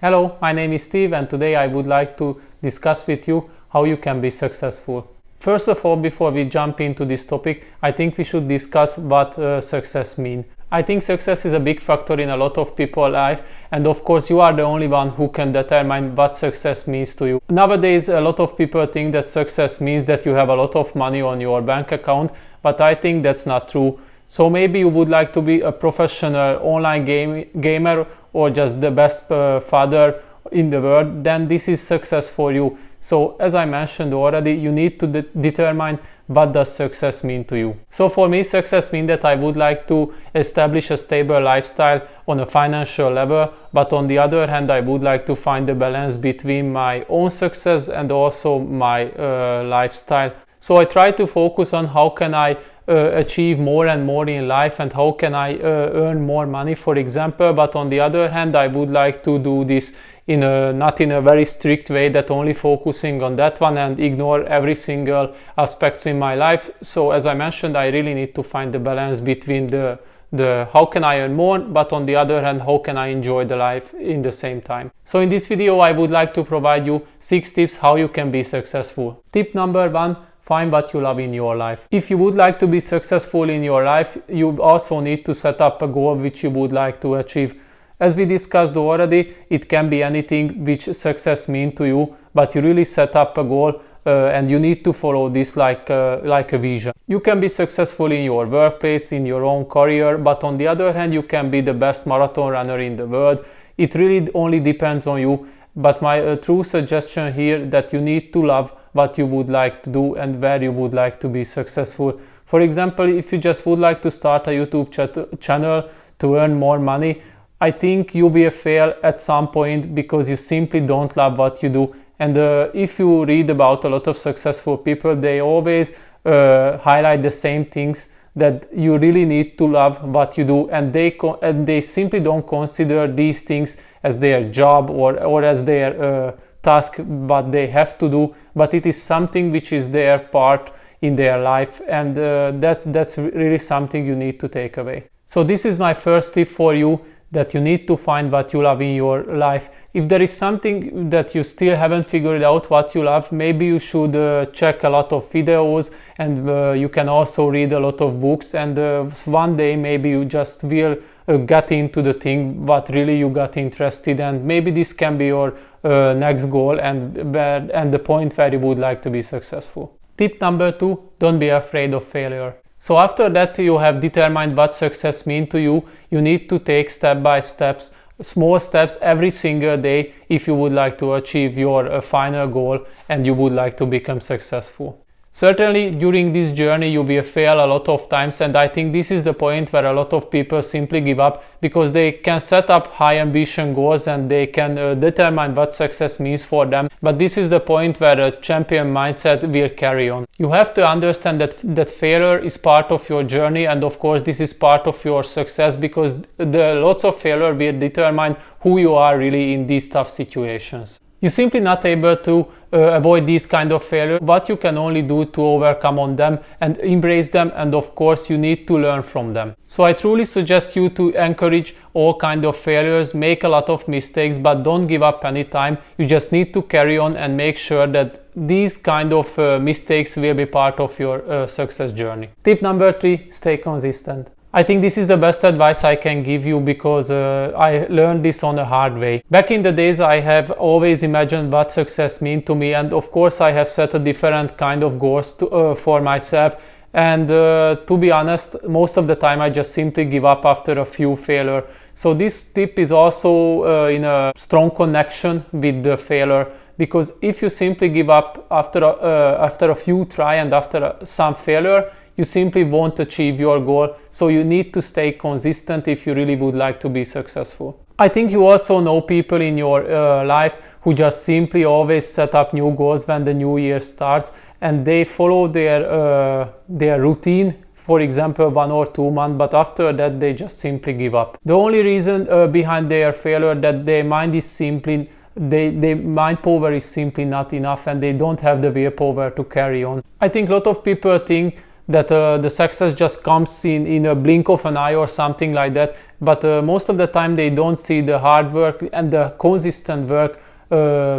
Hello, my name is Steve and today I would like to discuss with you how you can be successful. First of all, before we jump into this topic, I think we should discuss what success means. I think success is a big factor in a lot of people's life, and of course you are the only one who can determine what success means to you. Nowadays a lot of people think that success means that you have a lot of money on your bank account, but I think that's not true. So maybe you would like to be a professional online gamer or just the best father in the world, then this is success for you. So as I mentioned already, you need to determine what does success mean to you. So for me, success means that I would like to establish a stable lifestyle on a financial level, but on the other hand I would like to find the balance between my own success and also my lifestyle. So I try to focus on how can I achieve more and more in life and how can I earn more money, for example, but on the other hand I would like to do this not in a very strict way, that only focusing on that one and ignore every single aspect in my life. So as I mentioned, I really need to find the balance between the how can I earn more, but on the other hand how can I enjoy the life in the same time. So in this video I would like to provide you 6 tips how you can be successful. Tip number 1: find what you love in your life. If you would like to be successful in your life, you also need to set up a goal which you would like to achieve. As we discussed already, it can be anything which success means to you, but you really set up a goal and you need to follow this like a vision. You can be successful in your workplace, in your own career, but on the other hand you can be the best marathon runner in the world. It really only depends on you. But my true suggestion here that you need to love what you would like to do and where you would like to be successful. For example, if you just would like to start a YouTube channel to earn more money, I think you will fail at some point because you simply don't love what you do. And if you read about a lot of successful people, they always highlight the same things, that you really need to love what you do, and they simply don't consider these things as their job or as their task what they have to do, but it is something which is their part in their life, and that's really something you need to take away. So this is my first tip for you, that you need to find what you love in your life. If there is something that you still haven't figured out what you love, maybe you should check a lot of videos, and you can also read a lot of books, and one day maybe you just will get into the thing what really you got interested, and maybe this can be your next goal and the point where you would like to be successful. Tip number 2: don't be afraid of failure. So after that you have determined what success means to you, you need to take step by steps, small steps every single day if you would like to achieve your final goal and you would like to become successful. Certainly during this journey you will fail a lot of times, and I think this is the point where a lot of people simply give up, because they can set up high ambition goals and they can determine what success means for them, but this is the point where a champion mindset will carry on. You have to understand that failure is part of your journey, and of course this is part of your success, because the lots of failure will determine who you are really in these tough situations. You're simply not able to avoid these kind of failure. What you can only do to overcome on them and embrace them, and of course you need to learn from them. So I truly suggest you to encourage all kind of failures, make a lot of mistakes, but don't give up anytime. You just need to carry on and make sure that these kind of mistakes will be part of your success journey. Tip number 3: stay consistent. I think this is the best advice I can give you, because I learned this on a hard way. Back in the days I have always imagined what success means to me, and of course I have set a different kind of goals for myself, and to be honest, most of the time I just simply give up after a few failures. So this tip is also in a strong connection with the failure, because if you simply give up after a few try and after some failure, you simply won't achieve your goal. So you need to stay consistent if you really would like to be successful. I think you also know people in your life who just simply always set up new goals when the new year starts, and they follow their routine, for example 1 or 2 months, but after that they just simply give up. The only reason behind their failure that their mind is simply their mind power is simply not enough, and they don't have the willpower to carry on. I think a lot of people think that the success just comes in a blink of an eye or something like that, but most of the time they don't see the hard work and the consistent work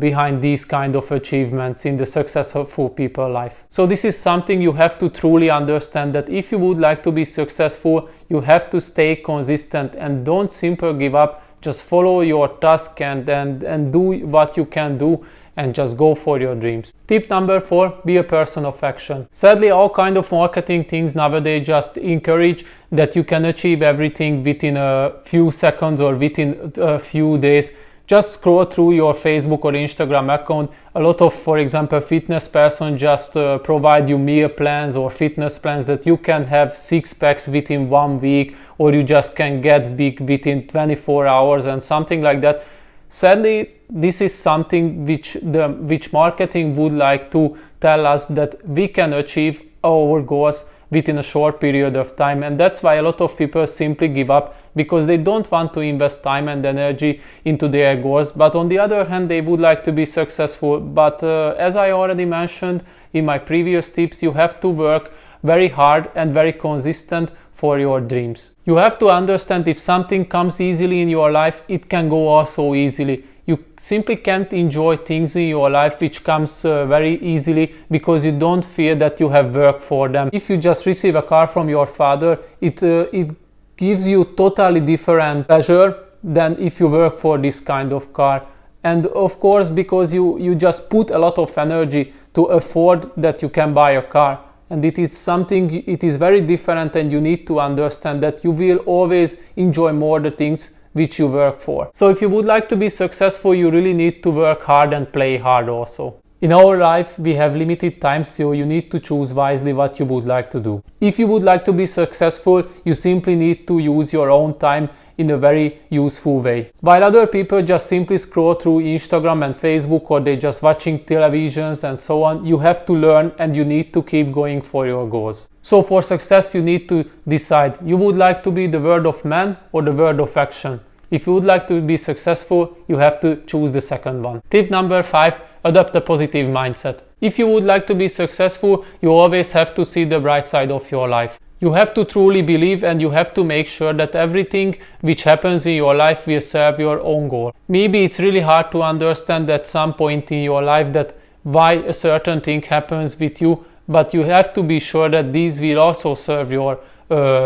behind these kind of achievements in the successful people life. So this is something you have to truly understand, that if you would like to be successful, you have to stay consistent and don't simply give up. Just follow your task and do what you can do and just go for your dreams. Tip number 4, be a person of action. Sadly, all kind of marketing things nowadays just encourage that you can achieve everything within a few seconds or within a few days. Just scroll through your Facebook or Instagram account. A lot of, for example, fitness person just provide you meal plans or fitness plans that you can have 6 packs within 1 week, or you just can get big within 24 hours and something like that. Sadly, this is something which marketing would like to tell us that we can achieve our goals within a short period of time, and that's why a lot of people simply give up, because they don't want to invest time and energy into their goals. But on the other hand, they would like to be successful. But as I already mentioned in my previous tips, you have to work very hard and very consistent for your dreams. You have to understand, if something comes easily in your life, it can go also easily. You simply can't enjoy things in your life which comes very easily, because you don't feel that you have worked for them. If you just receive a car from your father, it gives you totally different pleasure than if you work for this kind of car. And of course, because you just put a lot of energy to afford that you can buy a car. And it is very different, and you need to understand that you will always enjoy more the things which you work for. So if you would like to be successful, you really need to work hard and play hard also. In our life, we have limited time, so you need to choose wisely what you would like to do. If you would like to be successful, you simply need to use your own time in a very useful way. While other people just simply scroll through Instagram and Facebook, or they just watching televisions and so on, you have to learn and you need to keep going for your goals. So for success, you need to decide, you would like to be the word of man or the word of action. If you would like to be successful, you have to choose the second one. Tip number 5, adopt a positive mindset. If you would like to be successful, you always have to see the bright side of your life. You have to truly believe, and you have to make sure that everything which happens in your life will serve your own goal. Maybe it's really hard to understand at some point in your life that why a certain thing happens with you, but you have to be sure that these will also serve your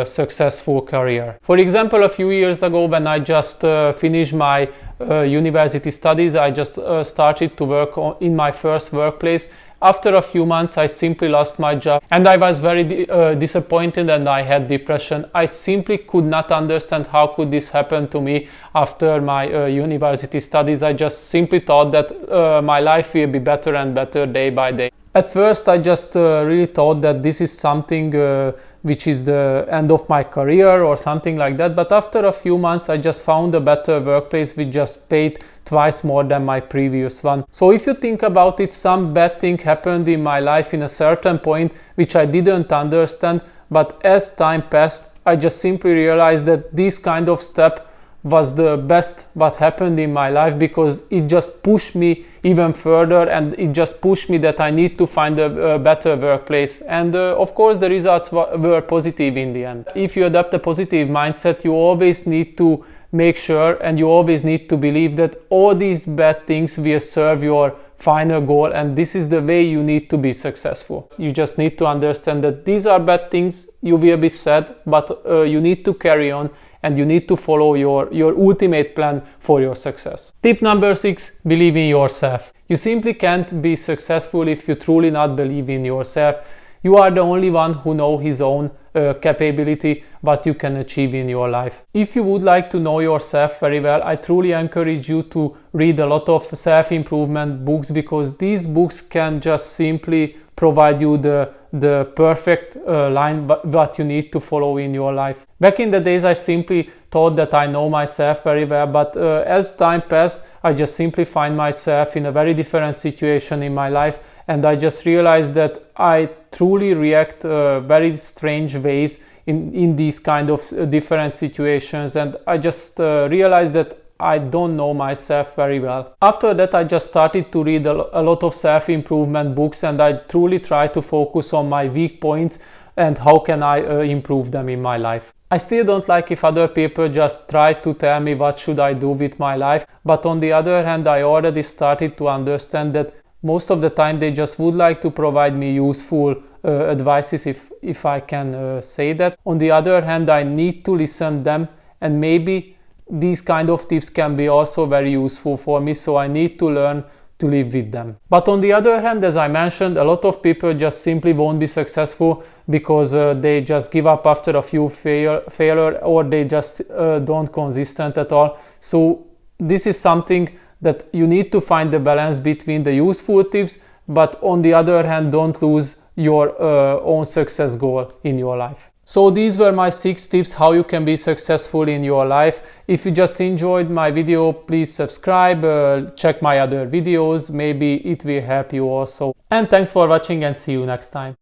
successful career. For example, a few years ago, when I just finished my university studies, I just started to work in my first workplace. After a few months, I simply lost my job, and I was very disappointed, and I had depression. I simply could not understand how could this happen to me after my university studies. I just simply thought that my life will be better and better day by day. At first, I just really thought that this is something which is the end of my career or something like that. But after a few months, I just found a better workplace which just paid twice more than my previous one. So if you think about it, some bad thing happened in my life in a certain point which I didn't understand. But as time passed, I just simply realized that this kind of step was the best what happened in my life, because it just pushed me even further, and it just pushed me that I need to find a better workplace. And of course the results were positive in the end. If you adopt a positive mindset, you always need to make sure, and you always need to believe that all these bad things will serve your final goal, and this is the way you need to be successful. You just need to understand that these are bad things, you will be sad, but you need to carry on, and you need to follow your ultimate plan for your success. Tip number 6, believe in yourself. You simply can't be successful if you truly not believe in yourself. You are the only one who knows his own capability, what you can achieve in your life. If you would like to know yourself very well, I truly encourage you to read a lot of self-improvement books, because these books can just simply provide you the perfect line what you need to follow in your life. Back in the days, I simply thought that I know myself very well, but as time passed, I just simply find myself in a very different situation in my life, and I just realized that I truly react very strange ways in these kind of different situations, and I just realized that I don't know myself very well. After that, I just started to read a lot of self-improvement books, and I truly try to focus on my weak points, and how can I improve them in my life. I still don't like if other people just try to tell me what should I do with my life, but on the other hand, I already started to understand that most of the time they just would like to provide me useful advices, if I can say that. On the other hand, I need to listen them, and maybe these kind of tips can be also very useful for me, so I need to learn to live with them. But on the other hand, as I mentioned, a lot of people just simply won't be successful because they just give up after a few failure, or they just don't consistent at all. So this is something that you need to find the balance between the useful tips, but on the other hand, don't lose your own success goal in your life. So these were my 6 tips how you can be successful in your life. If you just enjoyed my video, please subscribe, check my other videos, maybe it will help you also. And thanks for watching, and see you next time.